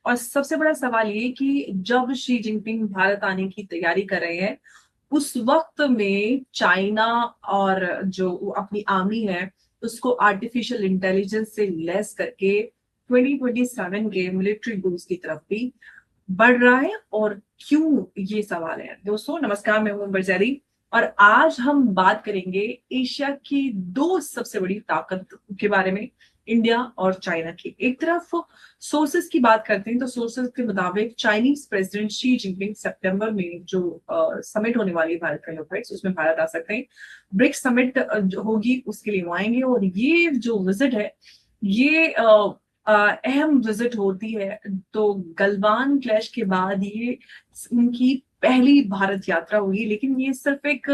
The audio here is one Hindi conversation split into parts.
और सबसे बड़ा सवाल ये कि जब शी जिनपिंग भारत आने की तैयारी कर रहे हैं, उस वक्त में चाइना और जो अपनी आर्मी है उसको आर्टिफिशियल इंटेलिजेंस से लेस करके 2027 के मिलिट्री गोल्स की तरफ भी बढ़ रहा है। और क्यों, ये सवाल है। दोस्तों नमस्कार, मैं हूं अंबर जैदी और आज हम बात करेंगे एशिया की दो सबसे बड़ी ताकत के बारे में, इंडिया और चाइना की। एक तरफ सोर्सेस की बात करते हैं तो सोर्सेस के मुताबिक चाइनीज प्रेसिडेंट शी जिनपिंग सितंबर में जो समिट होने वाली है भारत का यूक्रेन, उसमें भारत आ सकते हैं। ब्रिक्स समिट होगी, उसके लिए वो आएंगे। और ये जो विजिट है, ये अहम विजिट होती है। तो गलवान क्लैश के बाद ये उनकी पहली भारत यात्रा हुई, लेकिन ये सिर्फ एक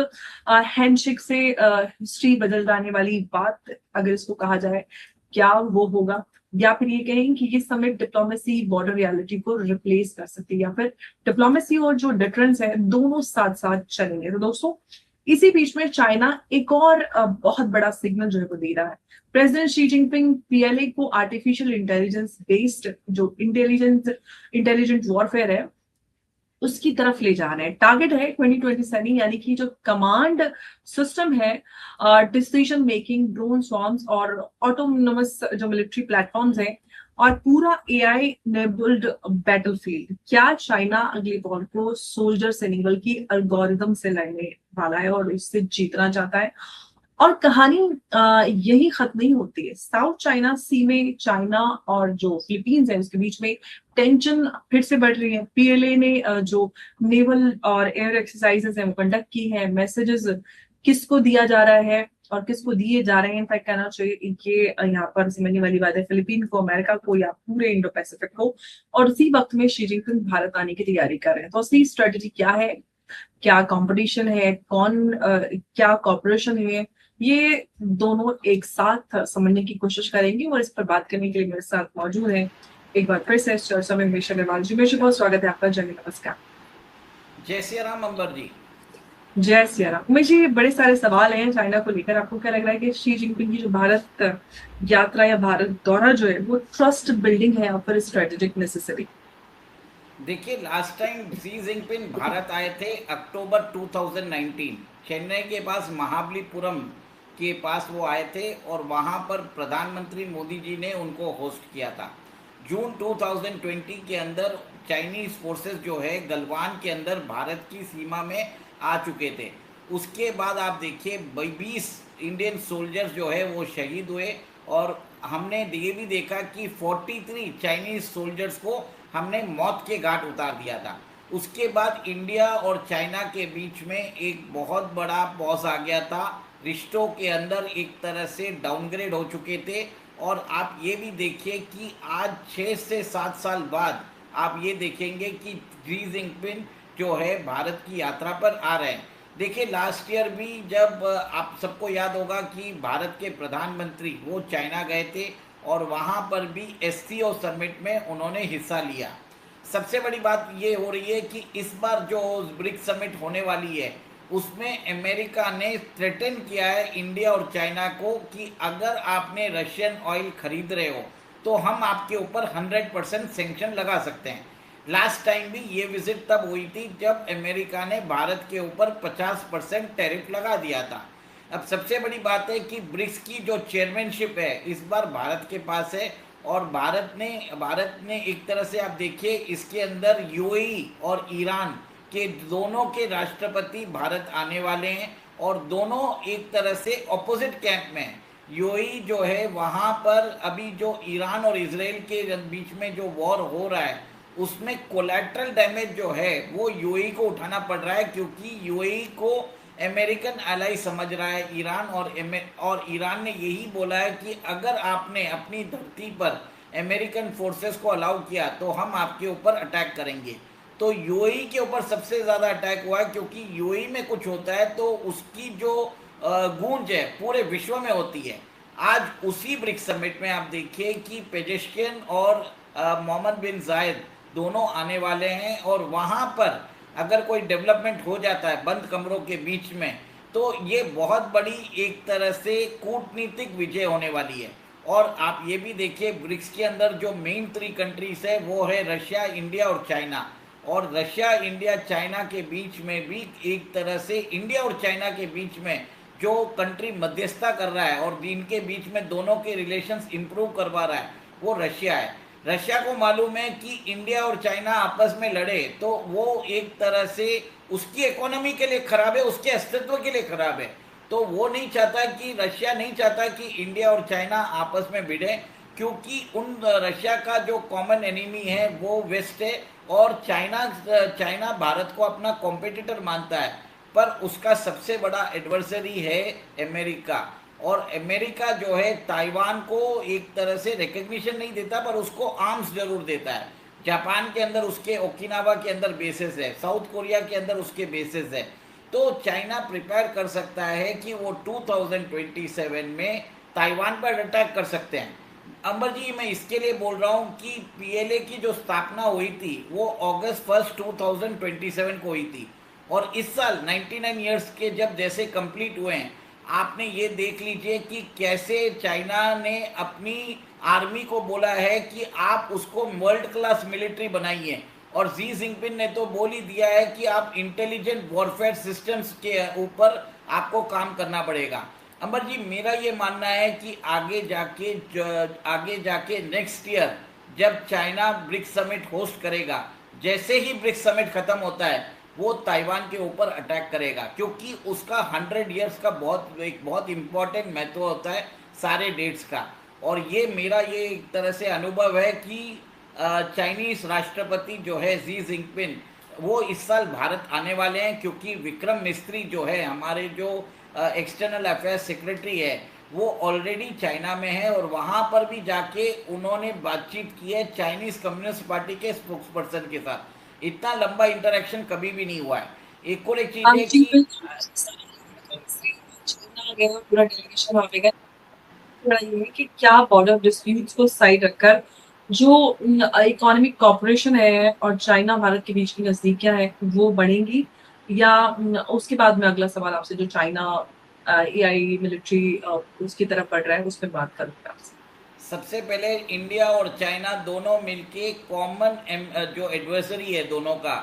हैंडशेक से हिस्ट्री बदल जाने वाली बात अगर इसको कहा जाए, क्या वो होगा? या फिर ये कहें कि ये समिट डिप्लोमेसी बॉर्डर रियलिटी को रिप्लेस कर सकती है, या फिर डिप्लोमेसी और जो डिफरेंस है दोनों साथ साथ चलेंगे। तो दोस्तों इसी बीच में चाइना एक और बहुत बड़ा सिग्नल जो है वो दे रहा है। प्रेसिडेंट शी जिनपिंग पीएलए को आर्टिफिशियल इंटेलिजेंस बेस्ड जो इंटेलिजेंट वॉरफेयर है उसकी तरफ ले जा रहे हैं। टारगेट है 2027, यानी कि जो कमांड सिस्टम है, डिसीजन मेकिंग, ड्रोन स्वॉर्म्स और ऑटोनोमस जो मिलिट्री प्लेटफॉर्म्स हैं और पूरा एआई इनेबल्ड बैटलफील्ड। क्या चाइना अगले वॉर को सोल्जर से नहीं बल्कि एल्गोरिदम से लड़ने वाला है और इससे जीतना चाहता है? और कहानी यही खत्म नहीं होती है। साउथ चाइना सी में चाइना और जो फिलीपींस है उसके बीच में टेंशन फिर से बढ़ रही है। पीएलए ने जो नेवल और एयर एक्सरसाइजेस है वो कंडक्ट की है। मैसेजेस किसको दिया जा रहा है और किसको दिए जा रहे हैं, इनफैक्ट कहना चाहिए ये यहाँ पर समझने वाली बात है, फिलीपीन को, अमेरिका को या पूरे इंडो पैसिफिक को। और उसी वक्त में शी जिनपिंग भारत आने की तैयारी कर रहे हैं। तो असली स्ट्रेटेजी क्या है, क्या कंपटीशन है, क्या कॉपरेशन है, ये दोनों एक साथ समझने की कोशिश करेंगे। और इस पर बात करने के लिए मेरे साथ मौजूद हैं एक बार फिर से इस चर्चा में हमेशा अग्रवाल जी। हमेशा बहुत स्वागत है आपका। जय हिंद, नमस्कार। जय सिया राम अंबर जी। जय सिया राम। मुझे बड़े सारे सवाल हैं चाइना को लेकर। आपको क्या लग रहा है कि शी जिनपिंग की जो भारत यात्रा या भारत दौरा जो है वो ट्रस्ट बिल्डिंग है या फिर स्ट्रेटेजिक नेसेसरी? देखिए, last time Xi Jinping Bharat आए थे अक्टूबर 2019। चेन्नई के पास महाबलीपुरम के पास वो आए थे और वहाँ पर प्रधानमंत्री मोदी जी ने उनको होस्ट किया था। जून 2020 के अंदर चाइनीज फोर्सेस जो है गलवान के अंदर भारत की सीमा में आ चुके थे। उसके बाद आप देखिए 20 इंडियन सोल्जर्स जो है वो शहीद हुए और हमने ये भी देखा कि 43 चाइनीज सोल्जर्स को हमने मौत के घाट उतार दिया था। उसके बाद इंडिया और चाइना के बीच में एक बहुत बड़ा पॉज आ गया था। रिश्तों के अंदर एक तरह से डाउनग्रेड हो चुके थे। और आप ये भी देखिए कि आज 6 से 7 साल बाद आप ये देखेंगे कि शी जिनपिंग जो है भारत की यात्रा पर आ रहे हैं। देखिए, लास्ट ईयर भी जब आप सबको याद होगा कि भारत के प्रधानमंत्री वो चाइना गए थे और वहाँ पर भी एससीओ समिट में उन्होंने हिस्सा लिया। सबसे बड़ी बात ये हो रही है कि इस बार जो ब्रिक्स समिट होने वाली है उसमें अमेरिका ने थ्रेटन किया है इंडिया और चाइना को कि अगर आपने रशियन ऑयल खरीद रहे हो तो हम आपके ऊपर 100% सेंक्शन लगा सकते हैं। लास्ट टाइम भी ये विजिट तब हुई थी जब अमेरिका ने भारत के ऊपर 50% टैरिफ लगा दिया था। अब सबसे बड़ी बात है कि ब्रिक्स की जो चेयरमैनशिप है इस बार भारत के पास है और भारत ने एक तरह से आप देखिए इसके अंदर यूएई और ईरान के दोनों के राष्ट्रपति भारत आने वाले हैं और दोनों एक तरह से ऑपोजिट कैंप में हैं। यूएई जो है वहाँ पर अभी जो ईरान और इसराइल के बीच में जो वॉर हो रहा है उसमें कोलैटरल डैमेज जो है वो यूएई को उठाना पड़ रहा है, क्योंकि यूएई को अमेरिकन एलाई समझ रहा है ईरान। और ईरान ने यही बोला है कि अगर आपने अपनी धरती पर अमेरिकन फोर्सेस को अलाउ किया तो हम आपके ऊपर अटैक करेंगे। तो यूएई के ऊपर सबसे ज़्यादा अटैक हुआ है, क्योंकि यूएई में कुछ होता है तो उसकी जो गूंज है पूरे विश्व में होती है। आज उसी ब्रिक्स समिट में आप देखिए कि पेजेश्कियन और मोहम्मद बिन जायद दोनों आने वाले हैं और वहाँ पर अगर कोई डेवलपमेंट हो जाता है बंद कमरों के बीच में तो ये बहुत बड़ी एक तरह से कूटनीतिक विजय होने वाली है। और आप ये भी देखिए ब्रिक्स के अंदर जो मेन 3 कंट्रीज है वो है रशिया, इंडिया और चाइना। और रशिया, इंडिया, चाइना के बीच में भी एक तरह से इंडिया और चाइना के बीच में जो कंट्री मध्यस्थता कर रहा है और इनके बीच में दोनों के रिलेशंस इंप्रूव करवा रहा है वो रशिया है। रशिया को मालूम है कि इंडिया और चाइना आपस में लड़े तो वो एक तरह से उसकी इकोनॉमी के लिए खराब है, उसके अस्तित्व के लिए खराब है। तो वो नहीं चाहता कि रशिया नहीं चाहता कि इंडिया और चाइना आपस में भिड़े, क्योंकि उन रशिया का जो कॉमन एनिमी है वो वेस्ट है। और चाइना चाइना भारत को अपना कॉम्पिटिटर मानता है, पर उसका सबसे बड़ा एडवर्सरी है अमेरिका। और अमेरिका जो है ताइवान को एक तरह से रिकग्निशन नहीं देता, पर उसको आर्म्स जरूर देता है। जापान के अंदर उसके ओकिनावा के अंदर बेसिस है, साउथ कोरिया के अंदर उसके बेसिस है। तो चाइना प्रिपेयर कर सकता है कि वो 2027 में ताइवान पर अटैक कर सकते हैं। अंबर जी, मैं इसके लिए बोल रहा हूँ कि पीएलए की जो स्थापना हुई थी वो अगस्त 1 2027 को हुई थी। और इस साल 99 ईयर्स के जब जैसे कंप्लीट हुए हैं, आपने ये देख लीजिए कि कैसे चाइना ने अपनी आर्मी को बोला है कि आप उसको वर्ल्ड क्लास मिलिट्री बनाइए। और जी जिनपिंग ने तो बोल ही दिया है कि आप इंटेलिजेंट वॉरफेयर सिस्टम्स के ऊपर आपको काम करना पड़ेगा। अंबर जी, मेरा ये मानना है कि आगे जाके नेक्स्ट ईयर जब चाइना ब्रिक्स समिट होस्ट करेगा, जैसे ही ब्रिक्स समिट खत्म होता है वो ताइवान के ऊपर अटैक करेगा, क्योंकि उसका 100 ईयर्स का बहुत इंपॉर्टेंट महत्व होता है सारे डेट्स का। और ये मेरा ये एक तरह से अनुभव है कि चाइनीज राष्ट्रपति जो है जी जिनपिंग वो इस साल भारत आने वाले हैं, क्योंकि विक्रम मिस्त्री जो है हमारे जो एक्सटर्नल अफेयर्स सेक्रेटरी है वो ऑलरेडी चाइना में है। और वहाँ पर भी जाके उन्होंने बातचीत की है चाइनीज कम्युनिस्ट पार्टी के स्पोक्स पर्सन के साथ। इतना लंबा इंटरेक्शन कभी भी नहीं हुआ है। एक और एक चीज़ है जी कि बिल्कुल। चाइना गया पूरा डेलीगेशन वहाँ पे गया। थोड़ा ये है कि क्या बॉर्डर डिस्प्यूट्स को साइड रखकर जो इकोनॉमिक कॉपरेशन है और चाइना भारत के बीच की नजदीकियां है वो बढ़ेंगी, या उसके बाद में अगला सवाल आपसे जो चाइना एआई मिलिट्री उसकी तरफ बढ़ रहा है उस पर बात करूंगा आपसे। सबसे पहले इंडिया और चाइना दोनों मिलके कॉमन जो एडवर्सरी है दोनों का,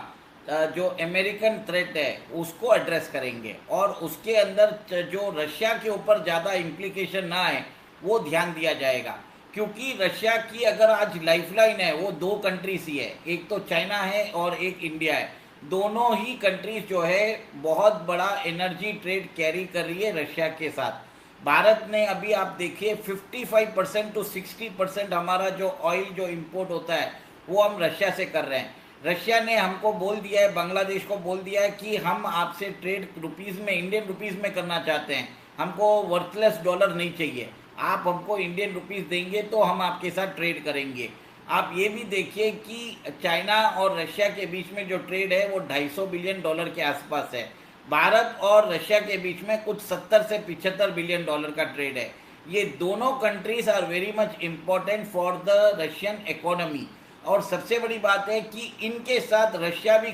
जो अमेरिकन थ्रेट है उसको एड्रेस करेंगे। और उसके अंदर जो रशिया के ऊपर ज़्यादा इम्प्लीकेशन ना आए वो ध्यान दिया जाएगा। क्योंकि रशिया की अगर आज लाइफलाइन है वो 2 कंट्रीज ही है, एक तो चाइना है और एक इंडिया है। दोनों ही कंट्रीज जो है बहुत बड़ा एनर्जी ट्रेड कैरी कर रही है रशिया के साथ। भारत ने अभी आप देखिए 55% टू 60% हमारा जो ऑयल जो इंपोर्ट होता है वो हम रशिया से कर रहे हैं। रशिया ने हमको बोल दिया है, बांग्लादेश को बोल दिया है कि हम आपसे ट्रेड रुपीज़ में, इंडियन रुपीज़ में करना चाहते हैं, हमको वर्थलेस डॉलर नहीं चाहिए, आप हमको इंडियन रुपीज़ देंगे तो हम आपके साथ ट्रेड करेंगे। आप ये भी देखिए कि चाइना और रशिया के बीच में जो ट्रेड है वो 250 बिलियन डॉलर के आसपास है। भारत और रशिया के बीच में कुछ 70 से 75 बिलियन डॉलर का ट्रेड है। ये दोनों countries are very much important for the Russian economy. और सबसे बड़ी बात है कि इनके साथ रशिया भी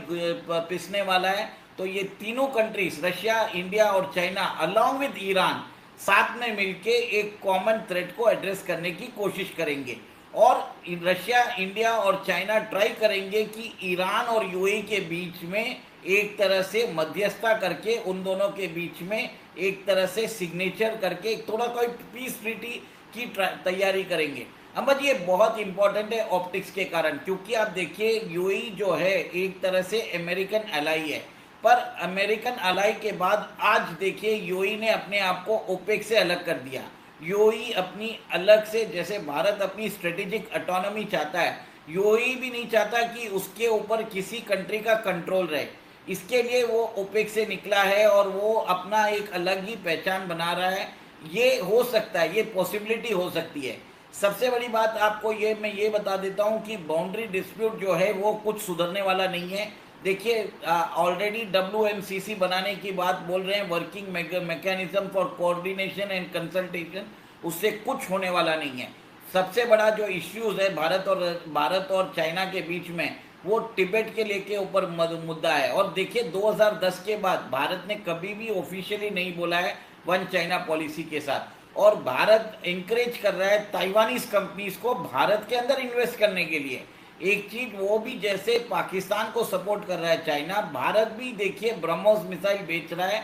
पिसने वाला है। तो ये तीनों कंट्रीज रशिया, इंडिया और चाइना अलॉन्ग विद ईरान साथ में मिलके एक कॉमन थ्रेट को एड्रेस करने की कोशिश करेंगे। और रशिया, इंडिया और चाइना ट्राई करेंगे कि ईरान और यूएई के बीच में एक तरह से मध्यस्थता करके उन दोनों के बीच में एक तरह से सिग्नेचर करके थोड़ा कोई पीस ट्रीटी की तैयारी करेंगे। अहमद, ये बहुत इंपॉर्टेंट है ऑप्टिक्स के कारण, क्योंकि आप देखिए यूएई जो है एक तरह से अमेरिकन एलाई है, पर अमेरिकन एलाई के बाद आज देखिए यूएई ने अपने आप को ओपेक से अलग कर दिया। यूएई अपनी अलग से, जैसे भारत अपनी स्ट्रेटेजिक ऑटोनॉमी चाहता है, यूएई भी नहीं चाहता कि उसके ऊपर किसी कंट्री का कंट्रोल रहे। इसके लिए वो ओपेक से निकला है और वो अपना एक अलग ही पहचान बना रहा है। ये हो सकता है, ये पॉसिबिलिटी हो सकती है। सबसे बड़ी बात आपको ये मैं ये बता देता हूँ कि बाउंड्री डिस्प्यूट जो है वो कुछ सुधरने वाला नहीं है। देखिए ऑलरेडी WMCC बनाने की बात बोल रहे हैं, working mechanism for coordination and consultation, उससे कुछ होने वाला नहीं है। सबसे बड़ा जो इश्यूज है भारत और चाइना के बीच में वो तिब्बत के लेके ऊपर मुद्दा है। और देखिए 2010 के बाद भारत ने कभी भी ऑफिशियली नहीं बोला है वन चाइना पॉलिसी के साथ। और भारत इंकरेज कर रहा है ताइवानीज कंपनीज को भारत के अंदर इन्वेस्ट करने के लिए। एक चीज वो भी, जैसे पाकिस्तान को सपोर्ट कर रहा है चाइना, भारत भी देखिए ब्रह्मोस मिसाइल बेच रहा है।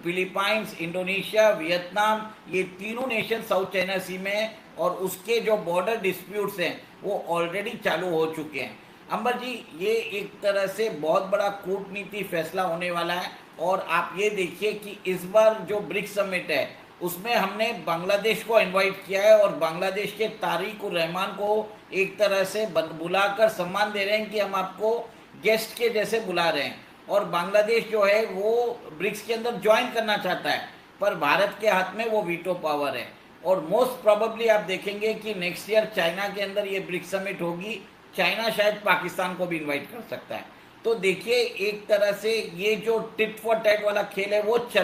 फिलीपाइंस, इंडोनेशिया, वियतनाम, ये तीनों नेशन साउथ चाइना सी में है और उसके जो बॉर्डर डिस्प्यूट्स हैं वो ऑलरेडी चालू हो चुके हैं। अंबर जी, ये एक तरह से बहुत बड़ा कूटनीति फैसला होने वाला है। और आप ये देखिए कि इस बार जो ब्रिक्स समिट है उसमें हमने बांग्लादेश को इनवाइट किया है और बांग्लादेश के तारिक उर रहमान को एक तरह से बुलाकर सम्मान दे रहे हैं कि हम आपको गेस्ट के जैसे बुला रहे हैं। और बांग्लादेश जो है वो ब्रिक्स के अंदर ज्वाइन करना चाहता है, पर भारत के हाथ में वो वीटो पावर है। और मोस्ट प्रोबेबली आप देखेंगे कि नेक्स्ट ईयर चाइना के अंदर ये ब्रिक्स समिट होगी, चाइना शायद पाकिस्तान को भी इनवाइट कर सकता है। तो देखिए एक तरह से ये जो टिट फॉर टैट वाला खेल है वो चल